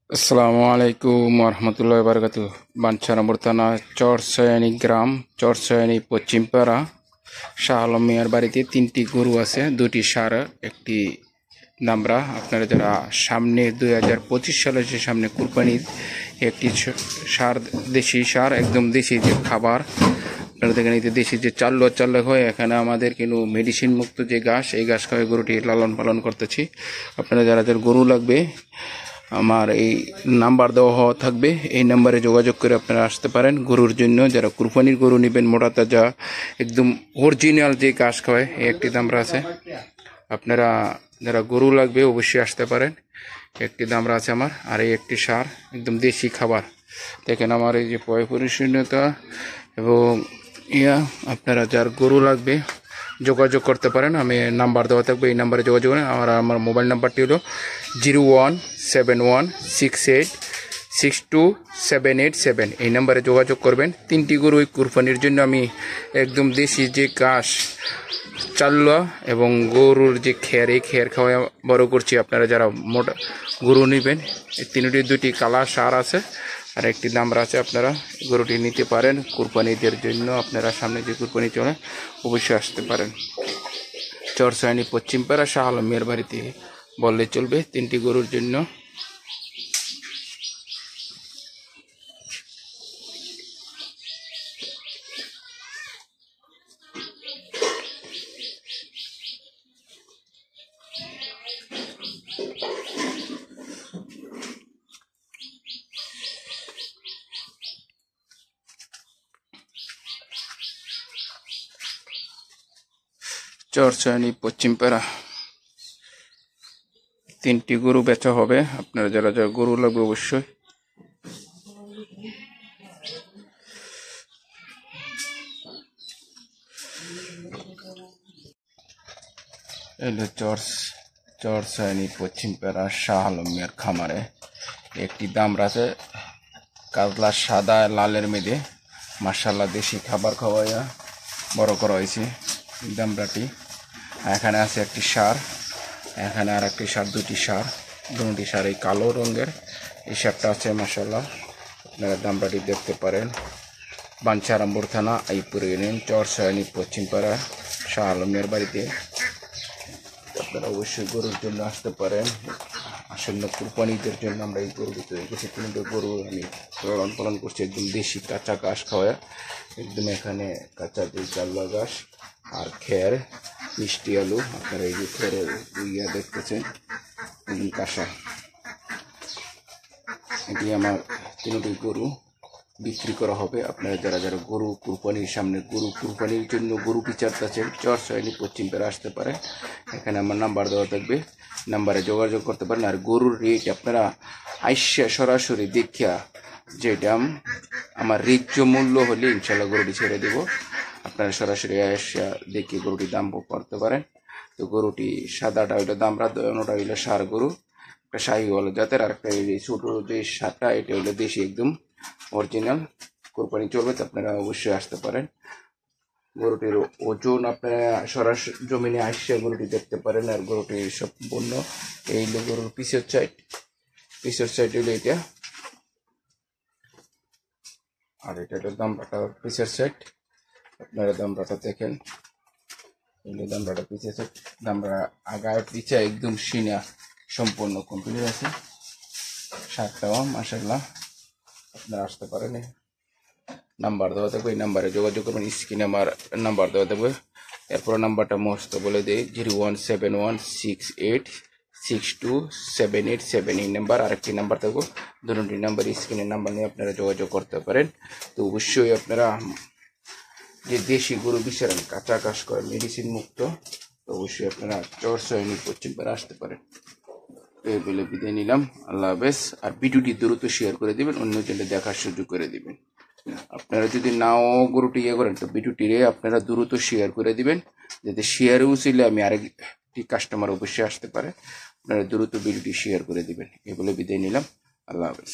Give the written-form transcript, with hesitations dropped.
আসসালামু আলাইকুম রহমতুল্লাহ বারকাতু। বাঞ্ছারামপুর থানা চরসয়ানি গ্রাম, চরসয়ানি পশ্চিমপাড়া শাহ আলম মিয়ার বাড়িতে 3টি গরু আছে, 2টি ষাঁড়, একটি দামড়া। আপনারা যারা সামনে 2025 সালে যে সামনে কুরবানির একটি ষাঁড়, দেশি ষাঁড়, একদম দেশি যে খাবার, আপনারা দেখেন এই যে দেশি যে চাল্লা হয়, এখানে আমাদের কিন্তু মেডিসিন মুক্ত যে ঘাস, এই ঘাস খাওয়াই গরুটি লালন পালন করতেছি। আপনারা যারা যারা গরু লাগবে, আমার এই নাম্বার দেওয়া থাকবে, এই নাম্বারে যোগাযোগ করে আপনারা আসতে পারেন গরুর জন্য। যারা কুরবানির গরু নেবেন, মোটা তাজা একদম অরিজিনাল যে ঘাস খাওয়ায়, এই একটি দামরা আছে। আপনারা যারা গরু লাগবে অবশ্যই আসতে পারেন। একটি দামরা আছে আমার, আর এই একটি ষাঁড়, একদম দেশি খাবার। দেখেন আমার এই যে পরিচ্ছন্নতা এবং আপনারা যার গরু লাগবে যোগাযোগ করতে পারেন। আমি নাম্বার দেওয়া থাকবে, এই নাম্বারে যোগাযোগ করেন। আমার মোবাইল নাম্বারটি হলো 0171686277। এই নাম্বারে যোগাযোগ করবেন। 3টি গরু ওই কুরবানির জন্য আমি একদম দেশি যে ঘাস, চাল্লা এবং গরুর যে খের, এই খের খাওয়া বড় করছি। আপনারা যারা মোটা গরু নেবেন, এই 2টি কালা ষাঁড় আছে আর একটি দামরা আছে। আপনারা গরুটি নিতে পারেন কুরবানিদের জন্য। আপনারা সামনে যে কুরবানি চলে অবশ্যই আসতে পারেন। চরসয়ানি পশ্চিমপাড়া শাহ আলম মিয়ার বাড়িতে বললে চলবে 3টি গরুর জন্য। চরসয়ানি পশ্চিমপাড়া 3টি গরু বেচা হবে। আপনারা যারা যারা গরু লাগবে অবশ্যই এলো চরসয়ানি পশ্চিমপাড়া শাহ আলম মিয়ার খামারে একটি দামরা আছে, কাজলা সাদা লালের মেয়েদে, মার্শাল্লাহ দেশি খাবার খাওয়াইয়া বড় করা হয়েছে দামরাটি। এখানে আছে একটি ষাঁড়, এখানে আর একটি ষাঁড়, 2টি ষাঁড়, দুটি ষাঁড় এই কালো রঙের। এই ষাঁড়টা আছে মার্শাল্লাহ, আপনারা দামরাটি দেখতে পারেন। বাঞ্ছারামপুর থানা, আইপুর ইউনিয়ন, চরসয়ানি পশ্চিমপাড়া শাহ আলমের বাড়িতে। আপনারা অবশ্যই গরুর জন্য আসতে পারেন। আসন্ন কুরবানিদের জন্য আমরা এই গরু তৈরি করছি। 3টি গরু আমি লালন পালন করছি, একদম দেশি কাঁচা ঘাস খাওয়া, একদম এখানে কাঁচা দিয়ে চাল্লা ঘাস আর খের, মিষ্টি আলু। আপনারা এই যে খেরের দেখতেছেন, একদম কাঁচা। এটি আমার 3টি গরু বিক্রি করা হবে। আপনারা যারা যারা গরু কুরবানির সামনে কুরবানির জন্য গরু বিচারতেছেন, চরসয়ানি পশ্চিমপাড়া আসতে পারেন। এখানে আমার নাম্বার দেওয়া থাকবে, নাম্বারে যোগাযোগ করতে পারেন। আর গরুর রেট আপনারা আইসা সরাসরি দেখিয়া, যেটা আমার ন্যায্য মূল্য হলে ইনশাল্লাহ গরুটি ছেড়ে দেব। আপনারা সরাসরি আইসা দেখে গরুটির দাম করতে পারেন। তো গরুটি সাদাটা হইলো দামরা, অন্যটা হইলো ষাঁড় গরু, একটা শাহিওয়াল জাতের, আর একটা ছোট যে ষাঁড়টা, এটা হইলো দেশি একদম অরিজিনাল। কোরবানি চলবে, তো আপনারা অবশ্যই আসতে পারেন। গরুটির ওজন আপনারা সরাসরি জমিনে আসছে গরুটি দেখতে পারেন। আর গরুটির সম্পূর্ণ এই গরুর পিছের সাইড হইলো এটা, আর এটা হলো দামড়াটা পিছের সাইড। আপনারা দামড়াটা দেখেন, এইগুলো দামড়াটা পিছের সাইড। দামড়া আগায় পিছে একদম সিনা সম্পূর্ণ কমপ্লিট আছে। ষাঁড়টাও মাশাআল্লাহ, আপনারা আসতে পারেন। নাম্বার দেওয়া থাকবে, এই নাম্বারে যোগাযোগ করবেন। স্ক্রিনে আমার নাম্বার দেওয়া থাকবে। এরপর নাম্বারটা মস্ত বলে দিই, 01716862787। এই নাম্বার। আরেকটি নাম্বার থাকবো, দুটি নাম্বার স্ক্রিনের নাম্বার নিয়ে আপনারা যোগাযোগ করতে পারেন। তো অবশ্যই আপনারা যে দেশি গরু বিচারেন, কাঁচা ঘাস করে, মেডিসিন মুক্ত, তো অবশ্যই আপনারা চরসয়ানি পশ্চিমপাড়া আসতে পারেন। এই বলে বিদায় নিলাম, আল্লাহ হাফেজ। আর ভিডিওটি দ্রুত শেয়ার করে দিবেন, অন্যজনের দেখার সুযোগ করে দিবেন। আপনারা যদি নাও গরুটি করেন, তো ভিডিওটিরে আপনারা দ্রুত শেয়ার করে দিবেন, যাতে শেয়ারেও ছিল আমি আরেকটি কাস্টমার অবশ্যই আসতে পারে। আপনারা দ্রুত ভিডিওটি শেয়ার করে দিবেন। এই বলে বিদায় নিলাম, আল্লাহ হাফেজ।